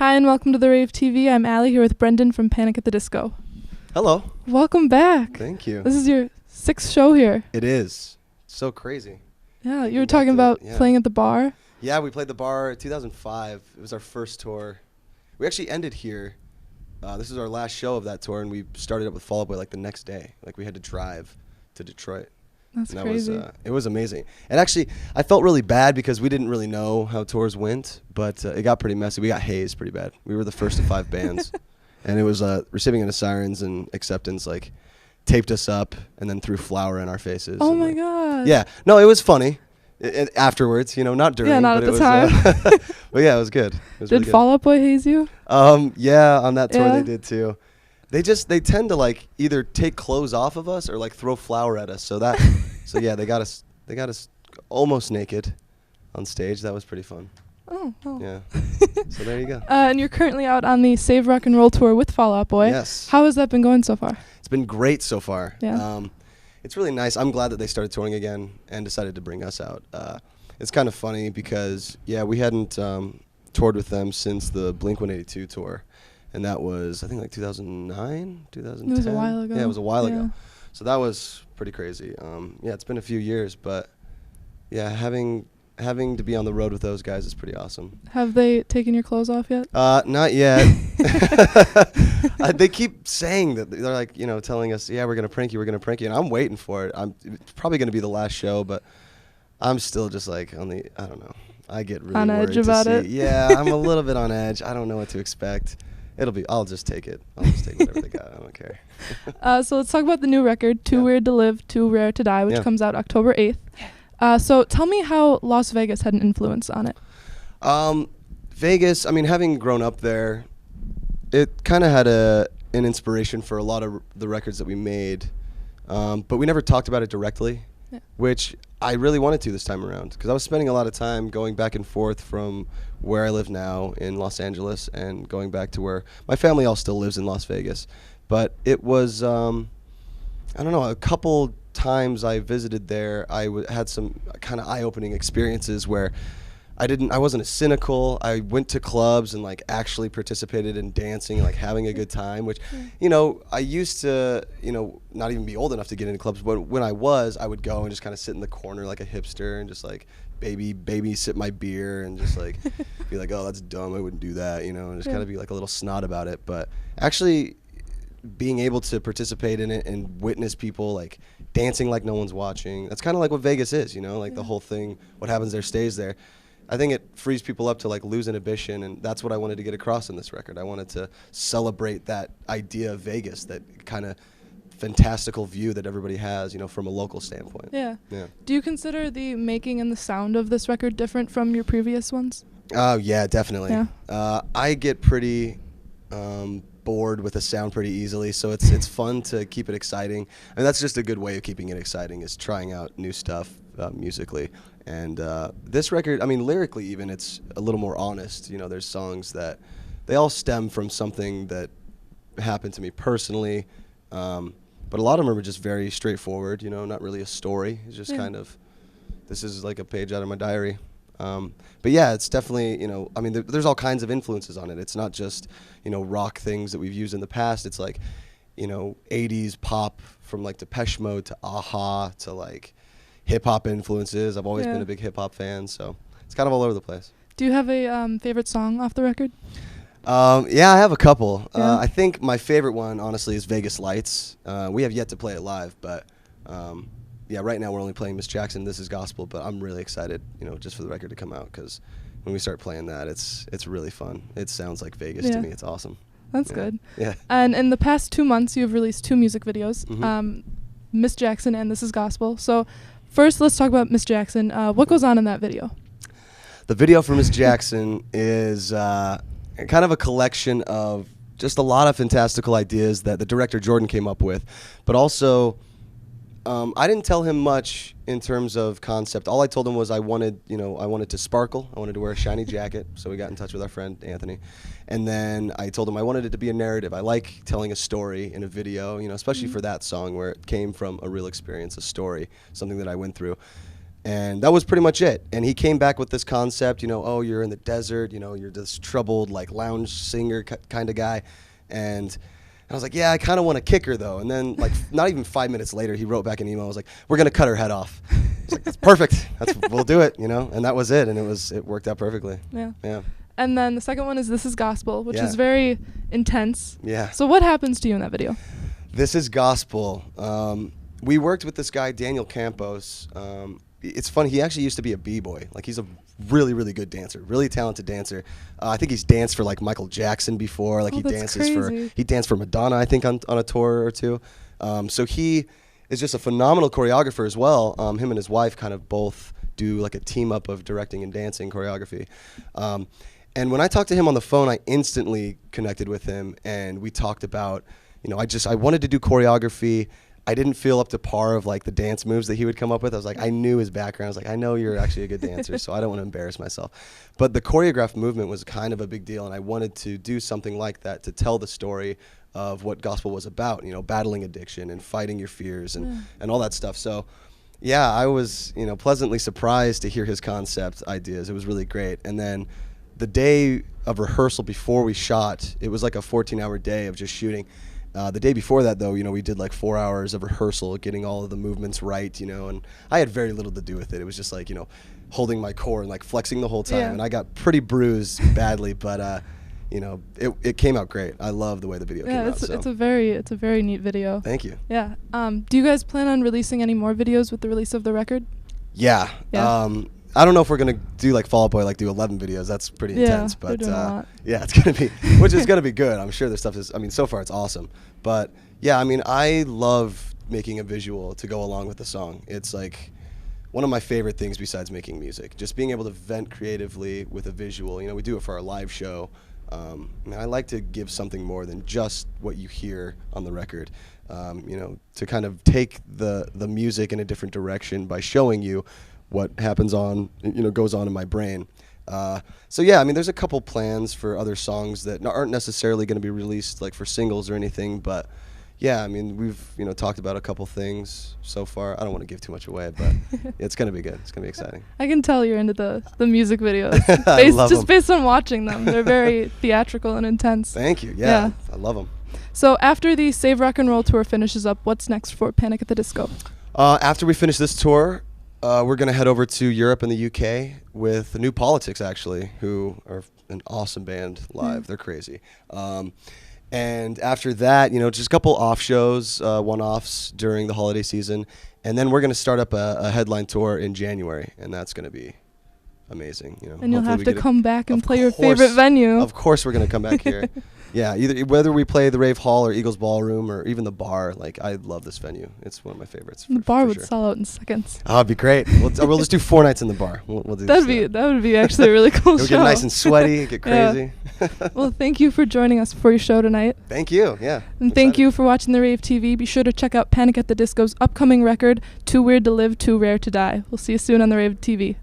Hi, and welcome to the Rave TV. I'm Allie here with Brendon from Panic at the Disco. Hello. Welcome back. Thank you. This is your 6th show here. It is. So crazy. Yeah, you were talking about playing at the bar. Yeah, we played the bar in 2005. It was our first tour. We actually ended here. This is our last show of that tour, and we started up with Fall Out Boy like the next day. Like we had to drive to Detroit. That's crazy. It was amazing. And actually, I felt really bad because we didn't really know how tours went, but it got pretty messy. We got hazed pretty bad. We were the first of 5 bands, and it was Receiving of Sirens and Acceptance like taped us up and then threw flour in our faces. Oh my god. Yeah. No, it was funny. Afterwards, not during. Yeah, not but at the time. But yeah, it was good. It was did really good. Fall Out Boy haze you? Yeah, on that tour Yeah. they did too. They tend to like either take clothes off of us or like throw flour at us. So yeah, they got us almost naked on stage. That was pretty fun. Oh. Yeah. So there you go. And you're currently out on the Save Rock and Roll tour with Fall Out Boy. Yes. How has that been going so far? It's been great so far. Yeah. It's really nice. I'm glad that they started touring again and decided to bring us out. It's kind of funny because we hadn't toured with them since the Blink-182 tour. And that was, I think, like 2009, 2010. It was a while ago. Yeah, it was a while Yeah. ago. So that was pretty crazy. It's been a few years, but yeah, having to be on the road with those guys is pretty awesome. Have they taken your clothes off yet? Not yet. They keep saying that. They're like, telling us, yeah, we're going to prank you, and I'm waiting for it. It's probably going to be the last show, but I'm still just like I don't know. I get really on worried edge about it. Yeah, I'm a little bit on edge. I don't know what to expect. I'll just take it. I'll just take whatever they got. I don't care. So let's talk about the new record, Too Weird to Live, Too Rare to Die, which comes out October 8th. So tell me how Las Vegas had an influence on it. Vegas, having grown up there, it kind of had an inspiration for a lot of the records that we made, but we never talked about it directly, which I really wanted to this time around because I was spending a lot of time going back and forth from where I live now in Los Angeles and going back to where my family all still lives in Las Vegas. But it was, I don't know, a couple times I visited there, I had some kind of eye-opening experiences where I wasn't as cynical. I went to clubs and like actually participated in dancing and like having a good time, which, I used to, not even be old enough to get into clubs, but when I would go and just kind of sit in the corner like a hipster and just like baby sip my beer and just like be like, oh, that's dumb, I wouldn't do that, and just kind of be like a little snot about it. But actually being able to participate in it and witness people like dancing like no one's watching, that's kind of like what Vegas is, like the whole thing, what happens there stays there. I think it frees people up to like lose inhibition, and that's what I wanted to get across in this record. I wanted to celebrate that idea of Vegas, that kind of fantastical view that everybody has, from a local standpoint. Yeah. Do you consider the making and the sound of this record different from your previous ones? Oh, yeah, definitely. Yeah. I get pretty bored with the sound pretty easily, so it's fun to keep it exciting. And that's just a good way of keeping it exciting, is trying out new stuff musically. And this record, lyrically even, it's a little more honest. There's songs that they all stem from something that happened to me personally, but a lot of them are just very straightforward, not really a story. It's just kind of, this is like a page out of my diary. But yeah, it's definitely, there's all kinds of influences on it. It's not just, rock things that we've used in the past. It's like, 80s pop from like Depeche Mode to Aha to like hip-hop influences. I've always been a big hip-hop fan, so it's kind of all over the place. Do you have a favorite song off the record? Yeah, I have a couple. Yeah. I think my favorite one, honestly, is Vegas Lights. We have yet to play it live, but right now we're only playing Miss Jackson, This Is Gospel, but I'm really excited, just for the record to come out, because when we start playing that, it's really fun. It sounds like Vegas to me. It's awesome. That's good. Yeah. And in the past 2 months, you've released 2 music videos, Miss Jackson and This Is Gospel. So first, let's talk about Miss Jackson. What goes on in that video? The video for Miss Jackson is kind of a collection of just a lot of fantastical ideas that the director Jordan came up with, but also I didn't tell him much in terms of concept. All I told him was I wanted to sparkle. I wanted to wear a shiny jacket. So we got in touch with our friend Anthony, and then I told him I wanted it to be a narrative. I like telling a story in a video, especially for that song where it came from a real experience, a story, something that I went through. And that was pretty much it. And he came back with this concept, you know, oh, you're in the desert, you know, you're this troubled, like, lounge singer kind of guy. And I was like, yeah, I kind of want to kick her, though. And then, like, not even 5 minutes later, he wrote back an email. I was like, we're going to cut her head off. I was like, that's perfect. We'll do it, you know? And that was it. And it worked out perfectly. Yeah. Yeah. And then the second one is This Is Gospel, which Yeah. is very intense. Yeah. So what happens to you in that video? This Is Gospel. We worked with this guy, Daniel Campos. It's funny, he actually used to be a b-boy. Like, he's a really, really good dancer, really talented dancer. I think he's danced for, like, Michael Jackson before. Like, he danced for Madonna, I think, on a tour or two. So he is just a phenomenal choreographer as well. Him and his wife kind of both do, like, a team up of directing and dancing choreography. And when I talked to him on the phone, I instantly connected with him, and we talked about, you know, I wanted to do choreography. I didn't feel up to par of, like, the dance moves that he would come up with. I was like, I knew his background. I was like, I know you're actually a good dancer, so I don't want to embarrass myself. But the choreographed movement was kind of a big deal, and I wanted to do something like that to tell the story of what gospel was about, you know, battling addiction and fighting your fears and all that stuff. So, yeah, I was, you know, pleasantly surprised to hear his concept ideas. It was really great. And then the day of rehearsal before we shot, it was like a 14-hour day of just shooting. The day before that, though, you know, we did like 4 hours of rehearsal, getting all of the movements right, you know, and I had very little to do with it. It was just like, you know, holding my core and like flexing the whole time. Yeah. And I got pretty bruised badly, but, you know, it came out great. I love the way the video came out. Yeah, it's a very neat video. Thank you. Yeah. Do you guys plan on releasing any more videos with the release of the record? Yeah. I don't know if we're gonna do like Fall Out Boy, like do 11 videos. That's pretty intense, but yeah, it's gonna be, which is gonna be good. I'm sure the stuff is. I mean, so far it's awesome. But yeah, I mean, I love making a visual to go along with the song. It's like one of my favorite things besides making music. Just being able to vent creatively with a visual. You know, we do it for our live show. And I like to give something more than just what you hear on the record. You know, to kind of take the music in a different direction by showing you what happens on, you know, goes on in my brain. So yeah, I mean, there's a couple plans for other songs that aren't necessarily going to be released like for singles or anything, but yeah, I mean, we've, you know, talked about a couple things so far. I don't want to give too much away, but it's going to be good. It's going to be exciting. I can tell you're into the music videos. I love them. Based on watching them. They're very theatrical and intense. Thank you. Yeah, I love them. So after the Save Rock and Roll tour finishes up, what's next for Panic at the Disco? After we finish this tour, we're going to head over to Europe and the UK with New Politics, actually, who are an awesome band live. They're crazy. And after that, you know, just a couple off shows, one-offs during the holiday season. And then we're going to start up a headline tour in January, and that's going to be amazing. You know, and you'll have to come back and play your favorite venue. Of course we're going to come back here. Yeah, whether we play the Rave Hall or Eagles Ballroom or even the bar, like, I love this venue. It's one of my favorites. The bar would sell out in seconds. Oh, it'd be great. We'll just do 4 nights in the bar. We'll do that would be actually a really cool show. It'll get nice and sweaty, get crazy. Well, thank you for joining us for your show tonight. Thank you. Yeah. And thank you for watching the Rave TV. Be sure to check out Panic at the Disco's upcoming record, Too Weird to Live, Too Rare to Die. We'll see you soon on the Rave TV.